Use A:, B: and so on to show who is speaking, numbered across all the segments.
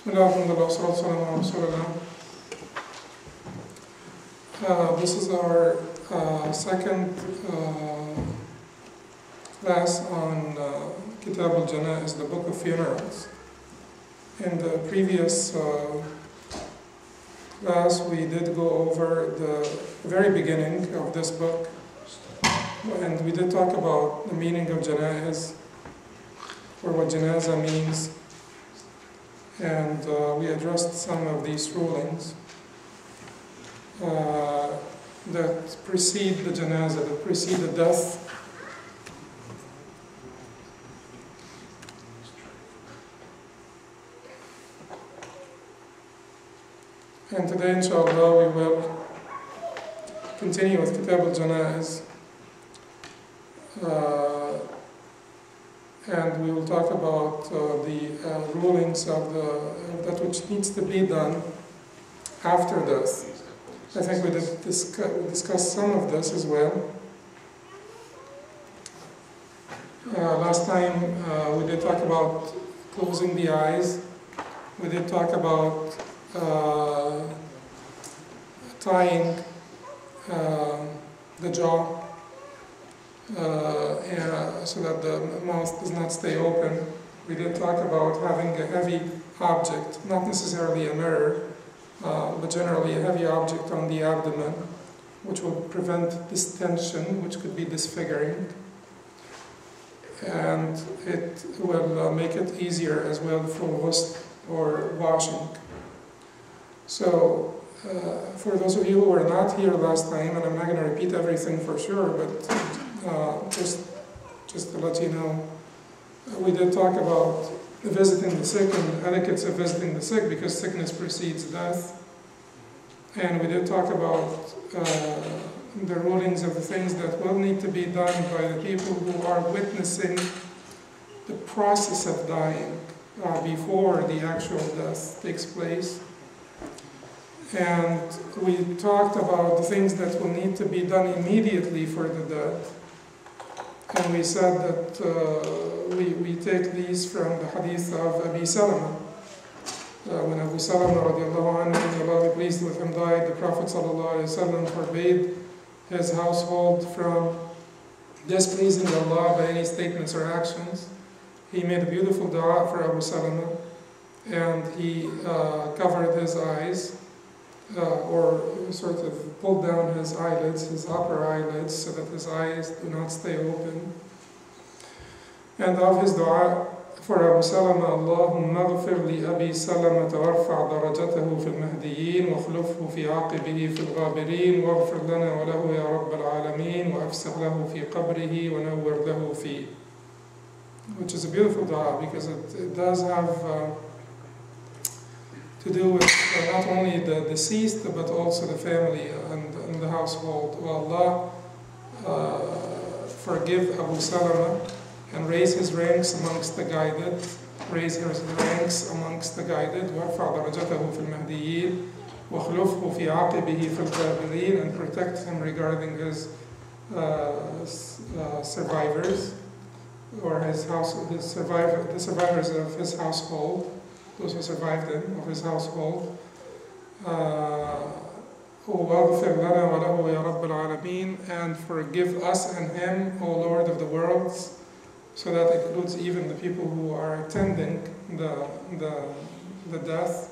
A: This is our second class on Kitab al-Janaiz, the Book of Funerals. In the previous class, we did go over the very beginning of this book, and we did talk about the meaning of Janaiz, or what Janaza means, and we addressed some of these rulings that precede the Janaza, that precede the death. And today, inshallah, we will continue with Kitab al-Janaiz, and we will talk about the rulings of that which needs to be done after death. I think we did discuss some of this as well. Last time we did talk about closing the eyes. We did talk about tying the jaw so that the mouth does not stay open. We did talk about having a heavy object, not necessarily a mirror, but generally a heavy object on the abdomen, which will prevent distension, which could be disfiguring, and it will make it easier as well for ghusl or washing. So, for those of you who were not here last time, and I'm not going to repeat everything for sure, but just to let you know, we did talk about visiting the sick and etiquettes of visiting the sick, because sickness precedes death. And we did talk about the rulings of the things that will need to be done by the people who are witnessing the process of dying before the actual death takes place. And we talked about the things that will need to be done immediately for the dead. And we said that we take these from the hadith of Abi Salama. When Abu Salama radiallahu anhu, may Allah be pleased with him, died, the Prophet sallallahu alayhi wa sallam forbade his household from displeasing Allah by any statements or actions. He made a beautiful dua for Abu Salama, and he covered his eyes, or sort of pulled down his eyelids, his upper eyelids, so that his eyes do not stay open. And of his dua for Abu Salama, Allahumma ghfir li Abi Salama warfa' darajatahu fil mahdiyyin wa akhlufhu fi aqibihi fil ghabirin wa ghfir lana wa lahu ya rabbal alamin wa afsah lahu fi qabrihi wa nawwir lahu fi. Which is a beautiful dua, because it does have to do with not only the deceased, but also the family and the household. Allah forgive Abu Salama and raise his ranks amongst the guided, raise his ranks amongst the guided, وَارْفَعْ دَرَجَتَهُ فِي الْمَهْدِيِّينَ وَخْلُفْهُ فِي عَقِبِهِ فِي الْغَابِرِينَ, and protect him regarding his survivors, or the survivors of his household, those who survived him, of his household. وَاغْفِرْ لَنَا وَلَهُ يَا رَبَّ الْعَالَمِينَ, and forgive us and him, O Lord of the worlds. So that includes even the people who are attending the death.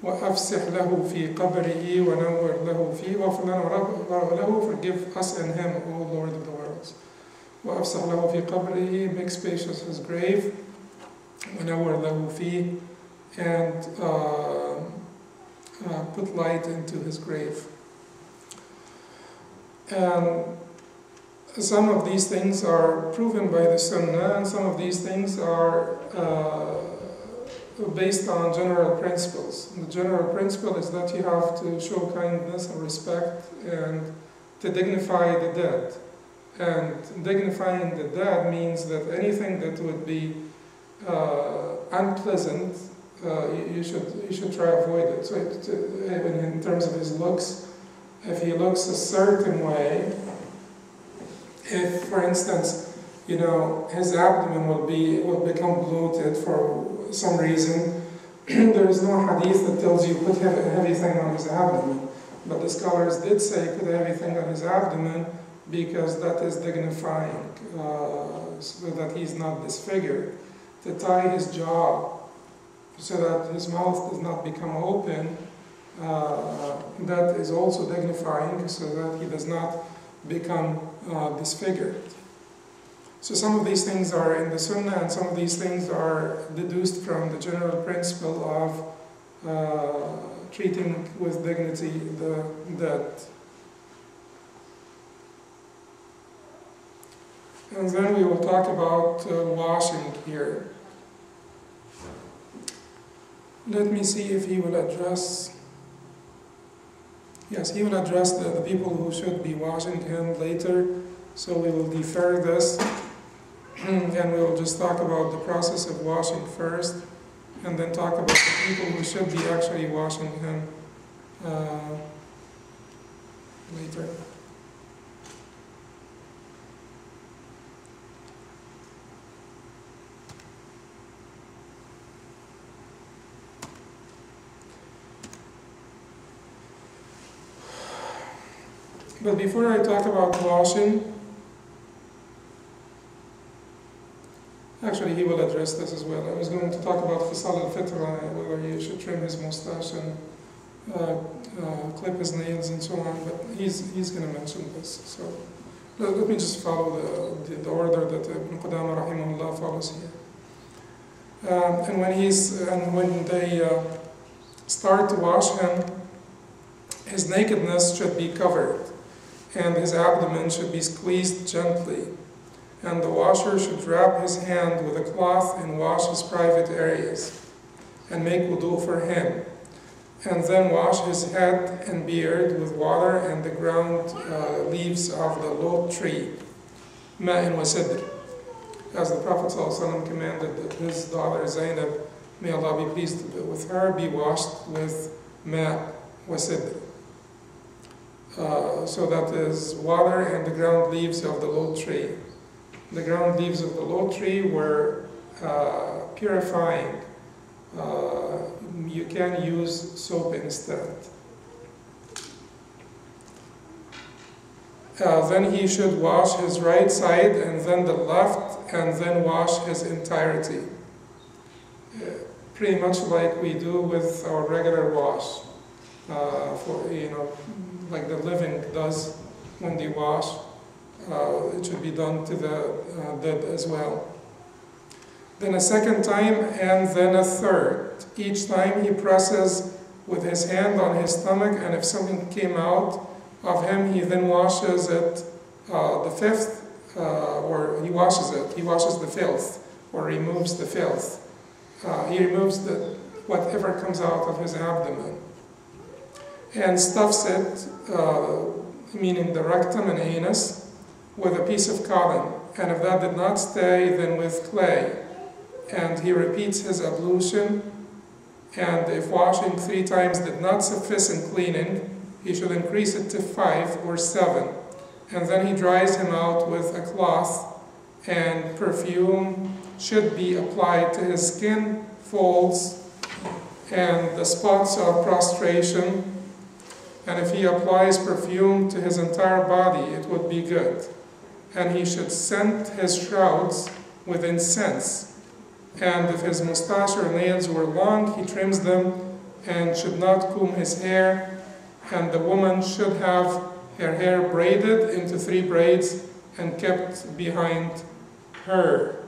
A: وَأَفْسِحْ لَهُ فِي قَبْرِهِ وَنَوِّرْ لَهُ فِيهِ وَاغْفِرْ لَنَا وَلَهُ, forgive us and him, O Lord of the worlds. وَأَفْسِحْ لَهُ فِي قَبْرِهِ, make spacious his grave. وَنَوِّرْ لَهُ فِيهِ, and put light into his grave. And some of these things are proven by the Sunnah, and some of these things are based on general principles. And the general principle is that you have to show kindness and respect and to dignify the dead. And dignifying the dead means that anything that would be unpleasant, you should try to avoid it. So in terms of his looks, if he looks a certain way, if, for instance, his abdomen will become bloated for some reason, there is no hadith that tells you put a heavy thing on his abdomen. But the scholars did say put a heavy thing on his abdomen because that is dignifying, so that he's not disfigured. To tie his jaw so that his mouth does not become open, that is also dignifying so that he does not become disfigured. So some of these things are in the Sunnah, and some of these things are deduced from the general principle of treating with dignity the dead. And then we will talk about washing here. Let me see if he will address. Yes, he will address the people who should be washing him later. So we will defer this. And we will just talk about the process of washing first. And then talk about the people who should be actually washing him later. But before I talk about washing, actually he will address this as well. I was going to talk about Fisal al-Fitra, whether he should trim his mustache and clip his nails and so on, but he's going to mention this. So let me just follow the order that Ibn Qudama rahimahullah follows here. And when they start to wash him, his nakedness should be covered, and his abdomen should be squeezed gently, and the washer should wrap his hand with a cloth and wash his private areas, and make wudu for him, and then wash his head and beard with water and the ground leaves of the lot tree, ma'in wa sidr, as the Prophet ﷺ commanded that his daughter Zainab, may Allah be pleased with her, be washed with ma' wa sidr. So that is water and the ground leaves of the lot tree. The ground leaves of the lot tree were purifying. You can use soap instead. Then he should wash his right side and then the left, and then wash his entirety. Pretty much like we do with our regular wash. Like the living does when they wash, it should be done to the dead as well. Then a second time, and then a third. Each time he presses with his hand on his stomach, and if something came out of him, he then washes it the fifth, or he washes the filth, or removes the filth. He removes whatever comes out of his abdomen, and stuffs it, meaning the rectum and anus, with a piece of cotton, and if that did not stay, then with clay. And he repeats his ablution, and if washing 3 times did not suffice in cleaning, he should increase it to 5 or 7. And then he dries him out with a cloth, and perfume should be applied to his skin folds and the spots of prostration. And if he applies perfume to his entire body, it would be good. And he should scent his shrouds with incense. And if his mustache or nails were long, he trims them and should not comb his hair. And the woman should have her hair braided into 3 braids and kept behind her.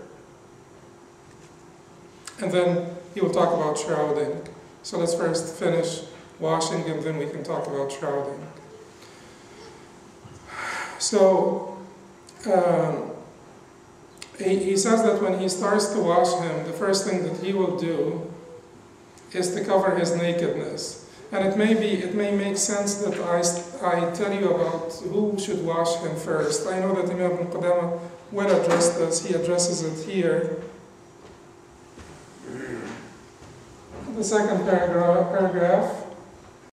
A: And then he will talk about shrouding. So let's first finish washing, and then we can talk about shrouding. So he says that when he starts to wash him, the first thing that he will do is to cover his nakedness. And it may make sense that I tell you about who should wash him first. I know that Imam Ibn Qudama will address this. He addresses it here. The second paragraph.